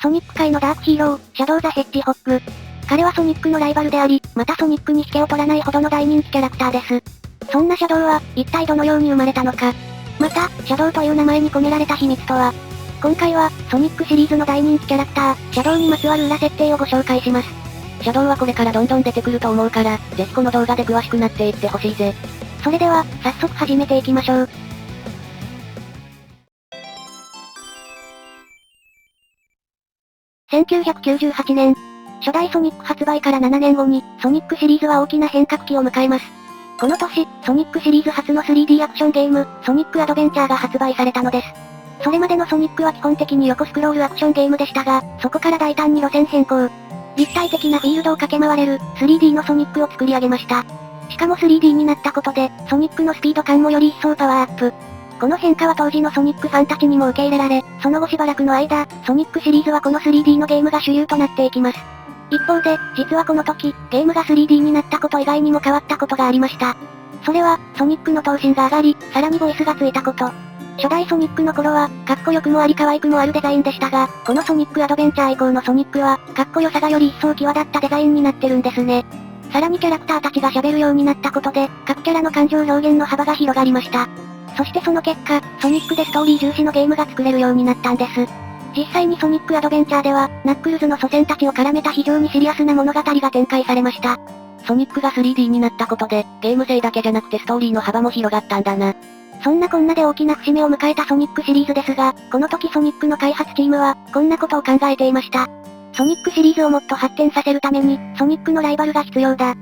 ソニック界のダークヒーロー、シャドウ・ザ・ヘッジホッグ。彼はソニックのライバルであり、またソニックに引けを取らないほどの大人気キャラクターです。そんなシャドウは、一体どのように生まれたのか。また、シャドウという名前に込められた秘密とは。今回は、ソニックシリーズの大人気キャラクター、シャドウにまつわる裏設定をご紹介します。シャドウはこれからどんどん出てくると思うから、ぜひこの動画で詳しくなっていってほしいぜ。それでは、早速始めていきましょう。1998年、初代ソニック発売から7年後に、ソニックシリーズは大きな変革期を迎えます。この年、ソニックシリーズ初の 3D アクションゲーム、ソニックアドベンチャーが発売されたのです。それまでのソニックは基本的に横スクロールアクションゲームでしたが、そこから大胆に路線変更。立体的なフィールドを駆け回れる、3D のソニックを作り上げました。しかも 3D になったことで、ソニックのスピード感もより一層パワーアップ。この変化は当時のソニックファンたちにも受け入れられ、その後しばらくの間、ソニックシリーズはこの 3D のゲームが主流となっていきます。一方で、実はこの時、ゲームが 3D になったこと以外にも変わったことがありました。それは、ソニックの頭身が上がり、さらにボイスがついたこと。初代ソニックの頃は、かっこよくもあり可愛くもあるデザインでしたが、このソニックアドベンチャー以降のソニックは、かっこよさがより一層際立ったデザインになってるんですね。さらにキャラクターたちが喋るようになったことで、各キャラの感情表現の幅が広がりました。そしてその結果、ソニックでストーリー重視のゲームが作れるようになったんです。実際にソニックアドベンチャーでは、ナックルズの祖先たちを絡めた非常にシリアスな物語が展開されました。ソニックが 3D になったことで、ゲーム性だけじゃなくてストーリーの幅も広がったんだな。そんなこんなで大きな節目を迎えたソニックシリーズですが、この時ソニックの開発チームは、こんなことを考えていました。ソニックシリーズをもっと発展させるために、ソニックのライバルが必要だ。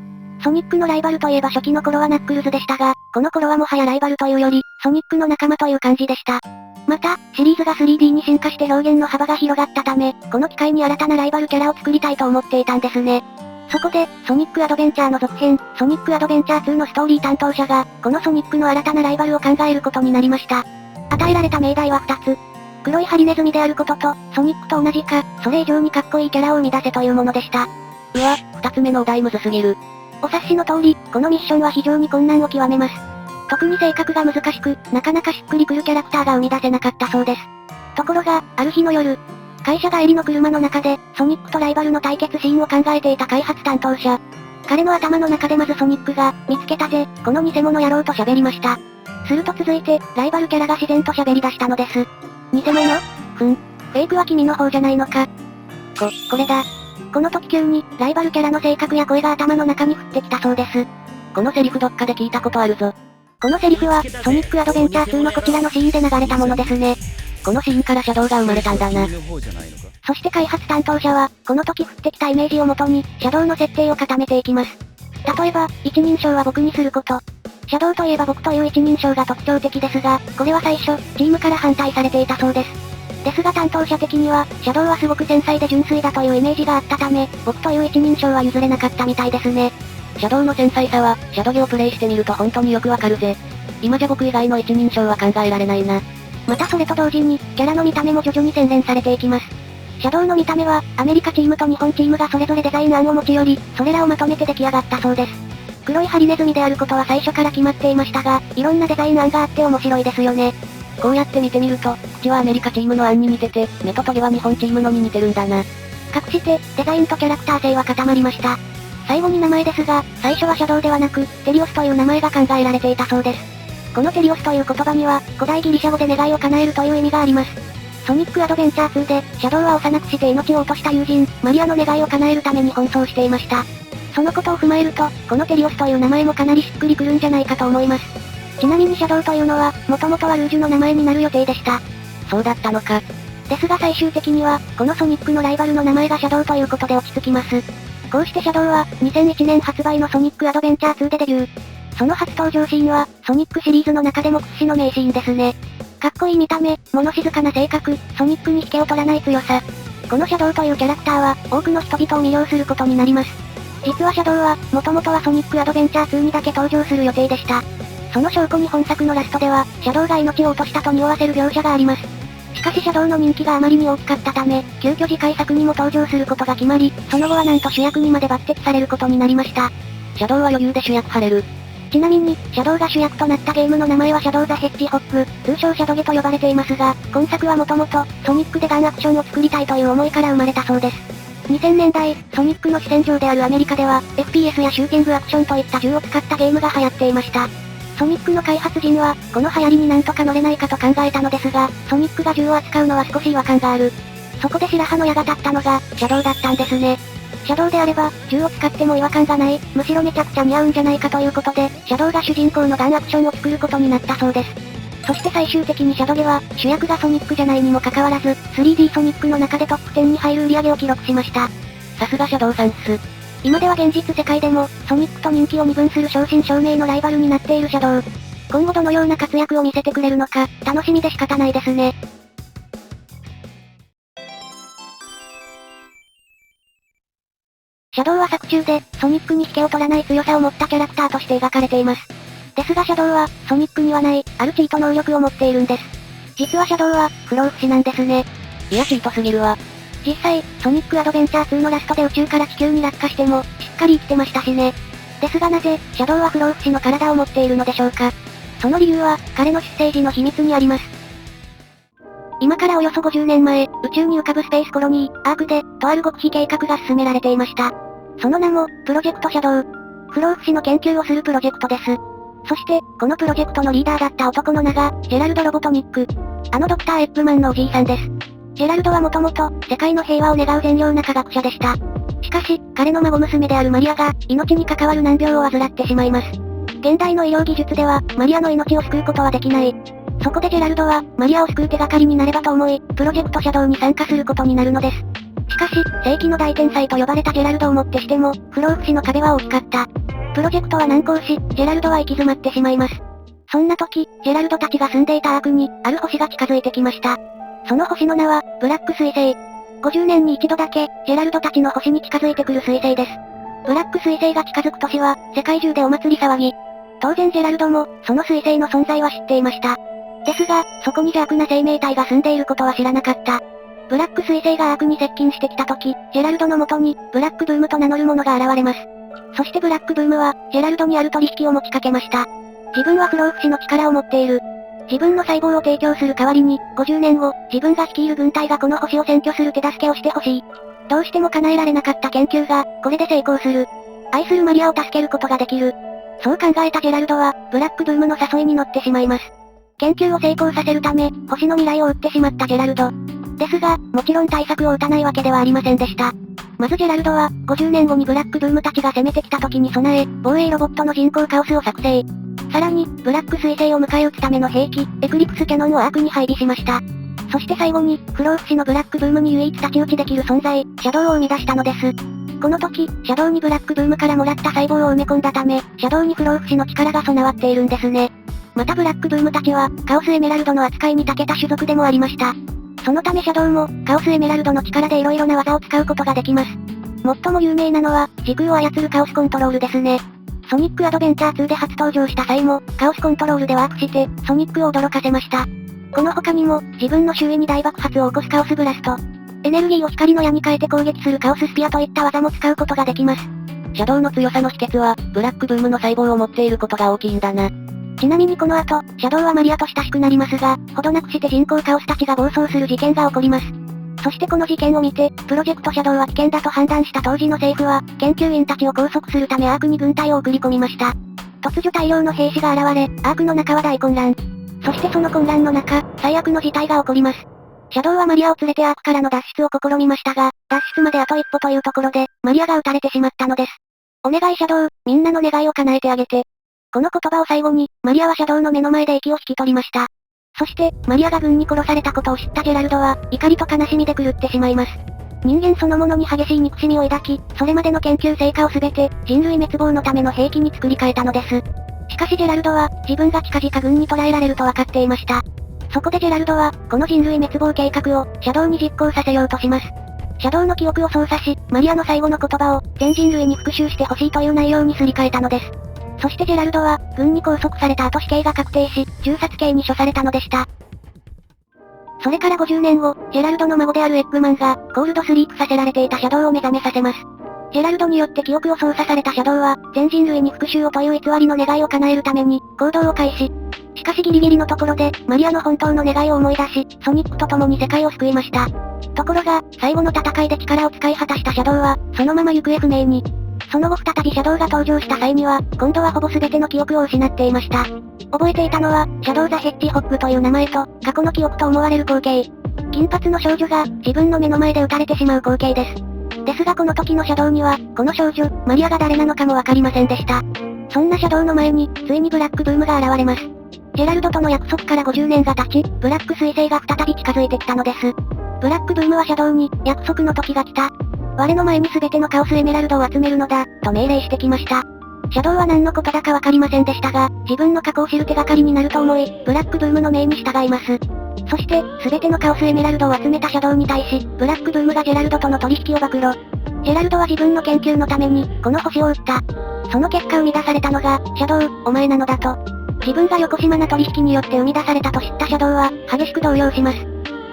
ソニックのライバルといえば初期の頃はナックルズでしたが、この頃はもはやライバルというより、ソニックの仲間という感じでした。また、シリーズが 3D に進化して表現の幅が広がったため、この機会に新たなライバルキャラを作りたいと思っていたんですね。そこで、ソニックアドベンチャーの続編、ソニックアドベンチャー2のストーリー担当者が、このソニックの新たなライバルを考えることになりました。与えられた命題は2つ。黒いハリネズミであることと、ソニックと同じか、それ以上にかっこいいキャラを生み出せというものでした。うわ、2つ目のお題むずすぎる。お察しの通り、このミッションは非常に困難を極めます。特に性格が難しく、なかなかしっくりくるキャラクターが生み出せなかったそうです。ところが、ある日の夜、会社帰りの車の中で、ソニックとライバルの対決シーンを考えていた開発担当者。彼の頭の中でまずソニックが、見つけたぜ、この偽物野郎と喋りました。すると続いて、ライバルキャラが自然と喋り出したのです。偽物？フェイクは君の方じゃないのか。これだ。この時急に、ライバルキャラの性格や声が頭の中に降ってきたそうです。このセリフどっかで聞いたことあるぞ。このセリフは、ソニックアドベンチャー2のこちらのシーンで流れたものですね。このシーンからシャドウが生まれたんだな。そして開発担当者は、この時降ってきたイメージをもとに、シャドウの設定を固めていきます。例えば、一人称は僕にすること。シャドウといえば僕という一人称が特徴的ですが、これは最初、チームから反対されていたそうです。ですが担当者的には、シャドウはすごく繊細で純粋だというイメージがあったため、僕という一人称は譲れなかったみたいですね。シャドウの繊細さは、シャドゲをプレイしてみると本当によくわかるぜ。今じゃ僕以外の一人称は考えられないな。またそれと同時に、キャラの見た目も徐々に洗練されていきます。シャドウの見た目は、アメリカチームと日本チームがそれぞれデザイン案を持ち寄り、それらをまとめて出来上がったそうです。黒いハリネズミであることは最初から決まっていましたが、いろんなデザイン案があって面白いですよね。こうやって見てみると、口はアメリカチームの案に似てて、目とトゲは日本チームのに似てるんだな。かくして、デザインとキャラクター性は固まりました。最後に名前ですが、最初はシャドウではなく、テリオスという名前が考えられていたそうです。このテリオスという言葉には、古代ギリシャ語で願いを叶えるという意味があります。ソニックアドベンチャー2で、シャドウは幼くして命を落とした友人、マリアの願いを叶えるために奔走していました。そのことを踏まえると、このテリオスという名前もかなりしっくりくるんじゃないかと思います。ちなみにシャドウというのは、もともとはルージュの名前になる予定でした。そうだったのか。ですが最終的には、このソニックのライバルの名前がシャドウということで落ち着きます。こうしてシャドウは、2001年発売のソニックアドベンチャー2でデビュー。その初登場シーンは、ソニックシリーズの中でも屈指の名シーンですね。かっこいい見た目、物静かな性格、ソニックに引けを取らない強さ。このシャドウというキャラクターは、多くの人々を魅了することになります。実はシャドウは、もともとはソニックアドベンチャー2にだけ登場する予定でした。その証拠に本作のラストでは、シャドウが命を落としたと匂わせる描写があります。しかしシャドウの人気があまりに大きかったため、急遽次回作にも登場することが決まり、その後はなんと主役にまで抜擢されることになりました。シャドウは余裕で主役張れる。ちなみに、シャドウが主役となったゲームの名前はシャドウ・ザ・ヘッジホッグ、通称シャドゲと呼ばれていますが、今作はもともと、ソニックでガンアクションを作りたいという思いから生まれたそうです。2000年代、ソニックの主戦場であるアメリカでは、FPS やシューティングアクションといった銃を使ったゲームが流行っていました。ソニックの開発陣は、この流行りになんとか乗れないかと考えたのですが、ソニックが銃を扱うのは少し違和感がある。そこで白羽の矢が立ったのが、シャドウだったんですね。シャドウであれば、銃を使っても違和感がない、むしろめちゃくちゃ似合うんじゃないかということで、シャドウが主人公のガンアクションを作ることになったそうです。そして最終的にシャドゲは、主役がソニックじゃないにもかかわらず、3D ソニックの中でトップ10に入る売り上げを記録しました。さすがシャドウさんっす。今では現実世界でも、ソニックと人気を二分する正真正銘のライバルになっているシャドウ。今後どのような活躍を見せてくれるのか、楽しみで仕方ないですね。シャドウは作中で、ソニックに引けを取らない強さを持ったキャラクターとして描かれています。ですがシャドウは、ソニックにはない、あるチート能力を持っているんです。実はシャドウは、不老不死なんですね。いやチートすぎるわ。実際、ソニックアドベンチャー2のラストで宇宙から地球に落下しても、しっかり生きてましたしね。ですがなぜ、シャドウは不老不死の体を持っているのでしょうか。その理由は、彼の出生時の秘密にあります。今からおよそ50年前、宇宙に浮かぶスペースコロニー、アークで、とある極秘計画が進められていました。その名も、プロジェクトシャドウ。不老不死の研究をするプロジェクトです。そして、このプロジェクトのリーダーだった男の名が、ジェラルド・ロボトニック。あのドクター・エップマンのおじいさんです。ジェラルドはもともと、世界の平和を願う善良な科学者でした。しかし、彼の孫娘であるマリアが、命に関わる難病を患ってしまいます。現代の医療技術では、マリアの命を救うことはできない。そこでジェラルドは、マリアを救う手がかりになればと思い、プロジェクトシャドウに参加することになるのです。しかし、世紀の大天才と呼ばれたジェラルドをもってしても、不老不死の壁は大きかった。プロジェクトは難航し、ジェラルドは行き詰まってしまいます。そんな時、ジェラルドたちが住んでいたアークに、ある星が近づいてきました。その星の名は、ブラック彗星。50年に一度だけ、ジェラルドたちの星に近づいてくる彗星です。ブラック彗星が近づく年は、世界中でお祭り騒ぎ。当然ジェラルドも、その彗星の存在は知っていました。ですが、そこに邪悪な生命体が住んでいることは知らなかった。ブラック彗星がアークに接近してきた時、ジェラルドの元に、ブラックブームと名乗る者が現れます。そしてブラックブームは、ジェラルドにある取引を持ちかけました。自分は不老不死の力を持っている。自分の細胞を提供する代わりに、50年後、自分が率いる軍隊がこの星を占拠する手助けをしてほしい。どうしても叶えられなかった研究が、これで成功する。愛するマリアを助けることができる。そう考えたジェラルドは、ブラックブームの誘いに乗ってしまいます。研究を成功させるため、星の未来を売ってしまったジェラルド。ですが、もちろん対策を打たないわけではありませんでした。まずジェラルドは、50年後にブラックブームたちが攻めてきた時に備え、防衛ロボットの人工カオスを作成。さらに、ブラック彗星を迎え撃つための兵器、エクリプスキャノンをアークに配備しました。そして最後に、不老不死のブラックブームに唯一太刀打ちできる存在、シャドウを生み出したのです。この時、シャドウにブラックブームからもらった細胞を埋め込んだため、シャドウに不老不死の力が備わっているんですね。またブラックブームたちは、カオスエメラルドの扱いに長けた種族でもありました。そのためシャドウも、カオスエメラルドの力で色々な技を使うことができます。最も有名なのは、時空を操るカオスコントロールですね。ソニックアドベンチャー2で初登場した際も、カオスコントロールでワープして、ソニックを驚かせました。この他にも、自分の周囲に大爆発を起こすカオスブラスト。エネルギーを光の矢に変えて攻撃するカオススピアといった技も使うことができます。シャドウの強さの秘訣は、ブラックブームの細胞を持っていることが大きいんだな。ちなみにこの後、シャドウはマリアと親しくなりますが、ほどなくして人工カオスたちが暴走する事件が起こります。そしてこの事件を見て、プロジェクトシャドウは危険だと判断した当時の政府は、研究員たちを拘束するためアークに軍隊を送り込みました。突如大量の兵士が現れ、アークの中は大混乱。そしてその混乱の中、最悪の事態が起こります。シャドウはマリアを連れてアークからの脱出を試みましたが、脱出まであと一歩というところで、マリアが撃たれてしまったのです。お願いシャドウ、みんなの願いを叶えてあげて。この言葉を最後に、マリアはシャドウの目の前で息を引き取りました。そして、マリアが軍に殺されたことを知ったジェラルドは、怒りと悲しみで狂ってしまいます。人間そのものに激しい憎しみを抱き、それまでの研究成果をすべて、人類滅亡のための兵器に作り変えたのです。しかしジェラルドは、自分が近々軍に捕らえられると分かっていました。そこでジェラルドは、この人類滅亡計画を、シャドウに実行させようとします。シャドウの記憶を操作し、マリアの最後の言葉を、全人類に復讐してほしいという内容にすり替えたのです。そしてジェラルドは、軍に拘束された後死刑が確定し、銃殺刑に処されたのでした。それから50年後、ジェラルドの孫であるエッグマンが、コールドスリープさせられていたシャドウを目覚めさせます。ジェラルドによって記憶を操作されたシャドウは、全人類に復讐をという偽りの願いを叶えるために、行動を開始。しかしギリギリのところで、マリアの本当の願いを思い出し、ソニックと共に世界を救いました。ところが、最後の戦いで力を使い果たしたシャドウは、そのまま行方不明に。その後再びシャドウが登場した際には、今度はほぼ全ての記憶を失っていました。覚えていたのは、シャドウ・ザ・ヘッジホッグという名前と、過去の記憶と思われる光景。金髪の少女が、自分の目の前で撃たれてしまう光景です。ですがこの時のシャドウには、この少女、マリアが誰なのかもわかりませんでした。そんなシャドウの前に、ついにブラックブームが現れます。ジェラルドとの約束から50年が経ち、ブラック彗星が再び近づいてきたのです。ブラックブームはシャドウに、約束の時が来た。我の前に全てのカオスエメラルドを集めるのだ、と命令してきました。シャドウは何のことだかわかりませんでしたが、自分の過去を知る手がかりになると思い、ブラックブームの命に従います。そして、全てのカオスエメラルドを集めたシャドウに対し、ブラックブームがジェラルドとの取引を暴露。ジェラルドは自分の研究のために、この星を売った。その結果生み出されたのが、シャドウ、お前なのだと。自分が横島な取引によって生み出されたと知ったシャドウは、激しく動揺します。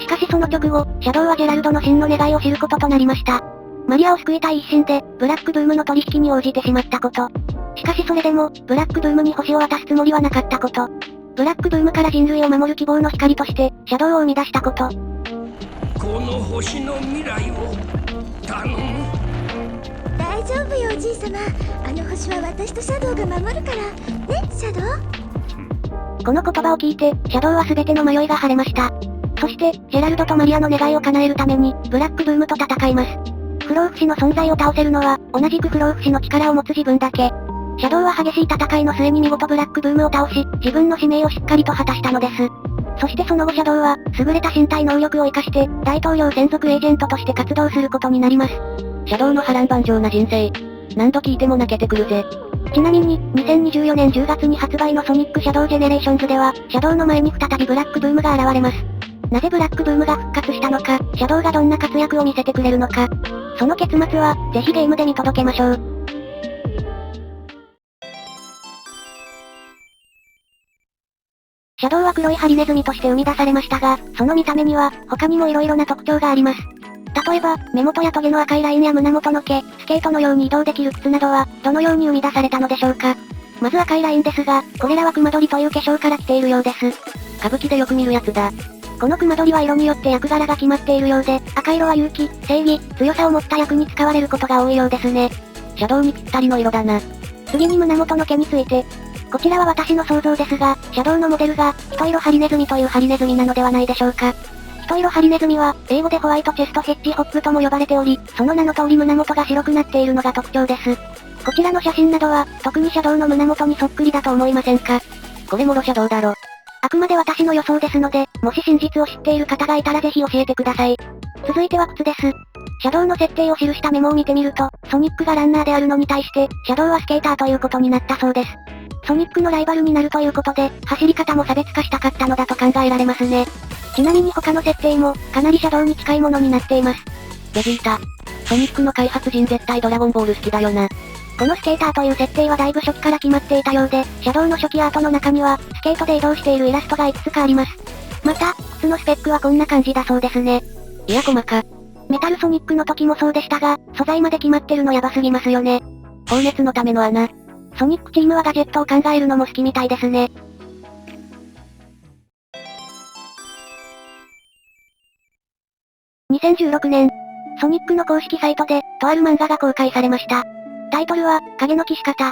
しかしその直後、シャドウはジェラルドの真の願いを知ることとなりました。マリアを救いたい一心で、ブラックブームの取引に応じてしまったこと。しかしそれでも、ブラックブームに星を渡すつもりはなかったこと。ブラックブームから人類を守る希望の光として、シャドウを生み出したこと。この星の未来を、頼む。大丈夫よおじい様。あの星は私とシャドウが守るから。ね、シャドウ？この言葉を聞いて、シャドウは全ての迷いが晴れました。そして、ジェラルドとマリアの願いを叶えるために、ブラックブームと戦います。不老不死の存在を倒せるのは、同じく不老不死の力を持つ自分だけ。シャドウは激しい戦いの末に見事ブラックブームを倒し、自分の使命をしっかりと果たしたのです。そしてその後シャドウは、優れた身体能力を活かして、大統領専属エージェントとして活動することになります。シャドウの波乱万丈な人生。何度聞いても泣けてくるぜ。ちなみに、2024年10月に発売のソニックシャドウジェネレーションズでは、シャドウの前に再びブラックブームが現れます。なぜブラックブームが復活したのか、シャドウがどんな活躍を見せてくれるのか。その結末は、ぜひゲームで見届けましょう。シャドウは黒いハリネズミとして生み出されましたが、その見た目には、他にも色々な特徴があります。例えば、目元やトゲの赤いラインや胸元の毛、スケートのように移動できる靴などは、どのように生み出されたのでしょうか。まず赤いラインですが、これらは熊取という化粧から来ているようです。歌舞伎でよく見るやつだ。この熊取は色によって役柄が決まっているようで、赤色は勇気、正義、強さを持った役に使われることが多いようですね。シャドウにぴったりの色だな。次に胸元の毛について。こちらは私の想像ですが、シャドウのモデルが、人色ハリネズミというハリネズミなのではないでしょうか。人色ハリネズミは、英語でホワイトチェストヘッジホッグとも呼ばれており、その名の通り胸元が白くなっているのが特徴です。こちらの写真などは、特にシャドウの胸元にそっくりだと思いませんか？これもロシャドウだろ。あくまで私の予想ですので、もし真実を知っている方がいたらぜひ教えてください。続いては靴です。シャドウの設定を記したメモを見てみると、ソニックがランナーであるのに対して、シャドウはスケーターということになったそうです。ソニックのライバルになるということで、走り方も差別化したかったのだと考えられますね。ちなみに他の設定も、かなりシャドウに近いものになっています。ベジータ。ソニックの開発陣絶対ドラゴンボール好きだよな。このスケーターという設定はだいぶ初期から決まっていたようで、シャドウの初期アートの中には、スケートで移動しているイラストがいくつかあります。また、靴のスペックはこんな感じだそうですね。いや細か。メタルソニックの時もそうでしたが、素材まで決まってるのヤバすぎますよね。放熱のための穴。ソニックチームはガジェットを考えるのも好きみたいですね。2016年、ソニックの公式サイトで、とある漫画が公開されました。タイトルは、影の騎士方。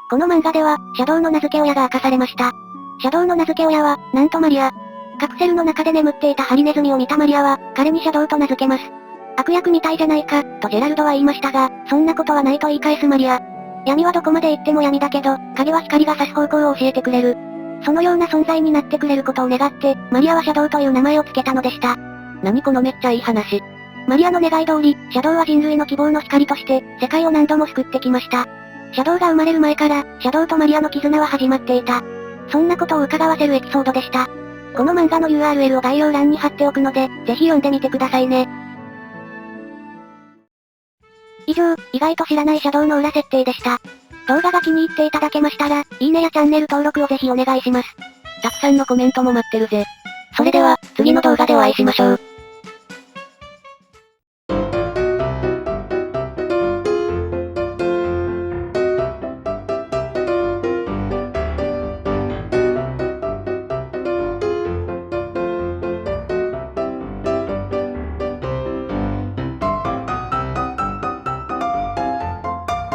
この漫画では、シャドウの名付け親が明かされました。シャドウの名付け親は、なんとマリア。カプセルの中で眠っていたハリネズミを見たマリアは、彼にシャドウと名付けます。悪役みたいじゃないか、とジェラルドは言いましたが、そんなことはないと言い返すマリア。闇はどこまで行っても闇だけど、影は光が差す方向を教えてくれる。そのような存在になってくれることを願って、マリアはシャドウという名前を付けたのでした。何このめっちゃいい話。マリアの願い通り、シャドウは人類の希望の光として、世界を何度も救ってきました。シャドウが生まれる前から、シャドウとマリアの絆は始まっていた。そんなことを伺わせるエピソードでした。この漫画の URL を概要欄に貼っておくので、ぜひ読んでみてくださいね。以上、意外と知らないシャドウの裏設定でした。動画が気に入っていただけましたら、いいねやチャンネル登録をぜひお願いします。たくさんのコメントも待ってるぜ。それでは、次の動画でお会いしましょう。